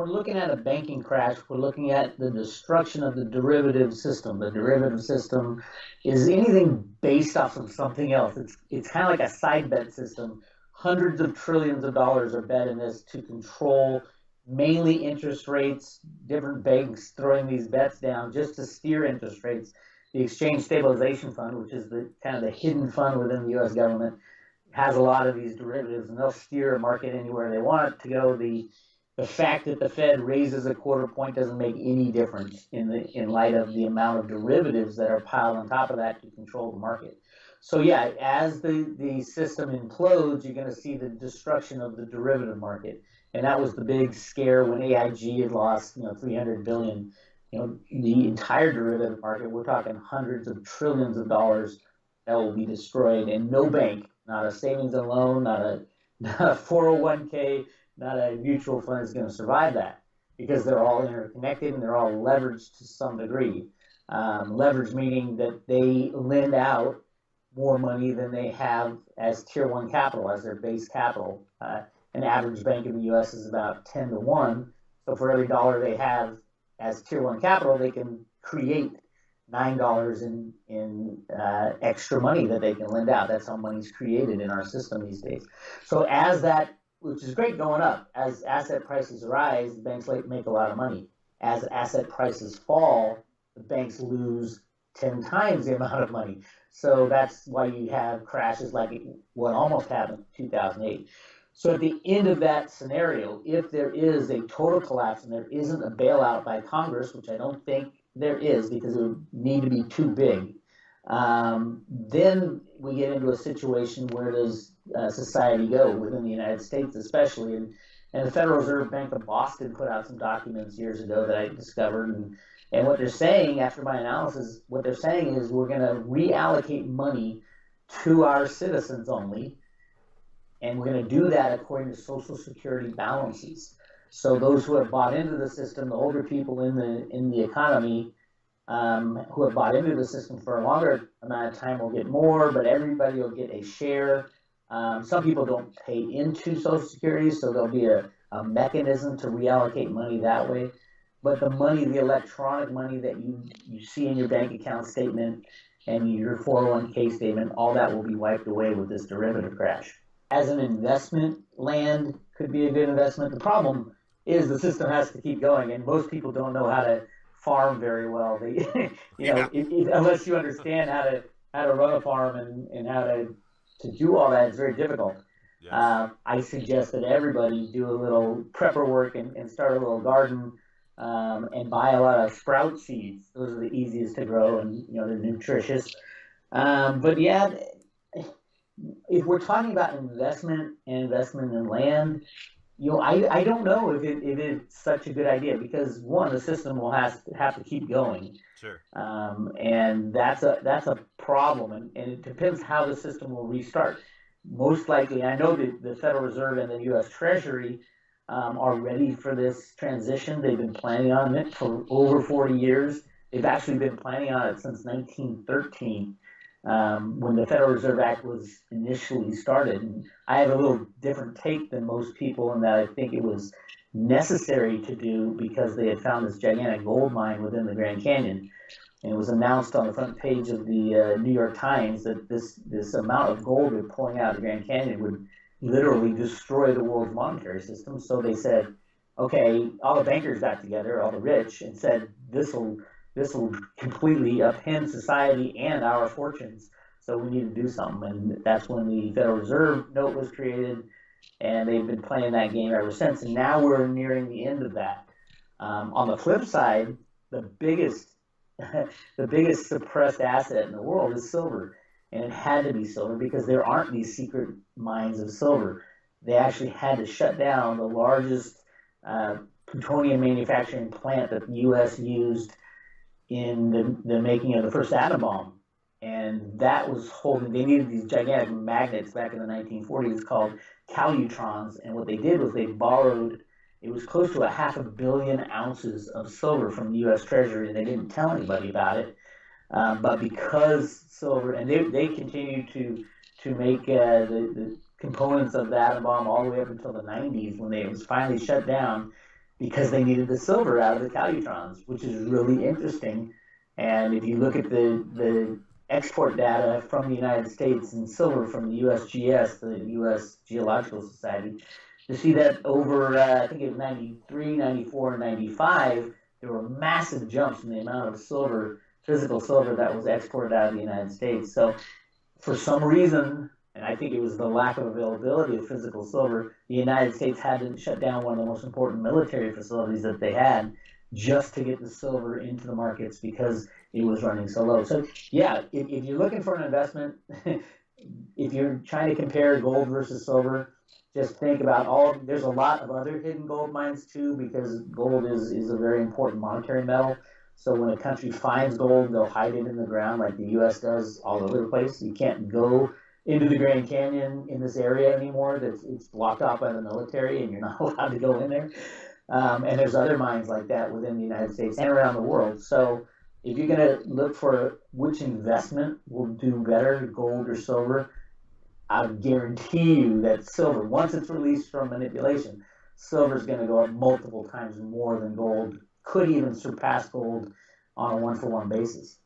we're looking at a banking crash, we're looking at the destruction of the derivative system. The derivative system is anything based off of something else. It's kind of like a side bet system. Hundreds of trillions of dollars are bet in this to control mainly interest rates, different banks throwing these bets down just to steer interest rates. The Exchange Stabilization Fund, which is the kind of the hidden fund within the U.S. government, has a lot of these derivatives, and they'll steer a market anywhere they want it to go. The fact that the Fed raises a quarter point doesn't make any difference in light of the amount of derivatives that are piled on top of that to control the market. So yeah, as the system implodes, you're going to see the destruction of the derivative market, and that was the big scare when AIG had lost 300 billion. The entire derivative market, we're talking hundreds of trillions of dollars that will be destroyed, and no bank, not a savings and loan, not a 401k, not a mutual fund is going to survive that, because they're all interconnected and they're all leveraged to some degree. Leverage meaning that they lend out more money than they have as tier one capital, as their base capital. An average bank in the U.S. is about 10 to 1. So for every dollar they have as tier one capital, they can create $9 in extra money that they can lend out. That's how money's created in our system these days. So as that, which is great going up, as asset prices rise, the banks make a lot of money. As asset prices fall, the banks lose 10 times the amount of money. So that's why you have crashes like what almost happened in 2008. So at the end of that scenario, if there is a total collapse and there isn't a bailout by Congress, which I don't think there is because it would need to be too big, then we get into a situation where does society go within the United States especially. And the Federal Reserve Bank of Boston put out some documents years ago that I discovered. And what they're saying after my analysis, what they're saying is we're going to reallocate money to our citizens only. And we're going to do that according to Social Security balances. So those who have bought into the system, the older people in the economy who have bought into the system for a longer amount of time will get more, but everybody will get a share. Some people don't pay into Social Security, so there'll be a mechanism to reallocate money that way. But the money, the electronic money that you see in your bank account statement and your 401k statement, all that will be wiped away with this derivative crash. As an investment, land could be a good investment. The problem is the system has to keep going, and most people don't know how to farm very well. They, unless you understand how to run a farm and how to do all that, it's very difficult. Yes. I suggest that everybody do a little prepper work and start a little garden and buy a lot of sprout seeds. Those are the easiest to grow, and they're nutritious. But yeah. If we're talking about investment in land, I don't know if it's such a good idea, because one, the system will have to keep going. Sure. And that's a problem, and it depends how the system will restart. Most likely, I know that the Federal Reserve and the U.S. Treasury are ready for this transition. They've been planning on it for over 40 years. They've actually been planning on it since 1913. When the Federal Reserve Act was initially started. And I have a little different take than most people in that I think it was necessary to do because they had found this gigantic gold mine within the Grand Canyon. And it was announced on the front page of the New York Times that this amount of gold they're pulling out of the Grand Canyon would literally destroy the world's monetary system. So they said, okay, all the bankers got together, all the rich, and said, this will completely upend society and our fortunes. So we need to do something. And that's when the Federal Reserve note was created, and they've been playing that game ever since. And now we're nearing the end of that. On the flip side, the biggest suppressed asset in the world is silver. And it had to be silver because there aren't these secret mines of silver. They actually had to shut down the largest plutonium manufacturing plant that the U.S. used in the making of the first atom bomb. And that was they needed these gigantic magnets back in the 1940s called calutrons. And what they did was they borrowed, it was close to 500 million ounces of silver from the U.S. Treasury, and they didn't tell anybody about it. But because silver, and they continued to make the components of the atom bomb all the way up until the 90s when it was finally shut down. because they needed the silver out of the calutrons, which is really interesting. And if you look at the export data from the United States and silver from the USGS, the U.S. Geological Society, to see that over, I think it was 93, 94, and 95, there were massive jumps in the amount of silver, physical silver, that was exported out of the United States. So for some reason, and I think it was the lack of availability of physical silver, the United States had to shut down one of the most important military facilities that they had just to get the silver into the markets because it was running so low. So yeah, if you're looking for an investment, if you're trying to compare gold versus silver, just think about there's a lot of other hidden gold mines too, because gold is a very important monetary metal. So when a country finds gold, they'll hide it in the ground like the U.S. does all over the place. You can't go into the Grand Canyon in this area anymore. It's blocked off by the military, and you're not allowed to go in there. And there's other mines like that within the United States and around the world. So if you're going to look for which investment will do better, gold or silver, I guarantee you that silver, once it's released from manipulation, silver is going to go up multiple times more than gold, could even surpass gold on a one-for-one basis.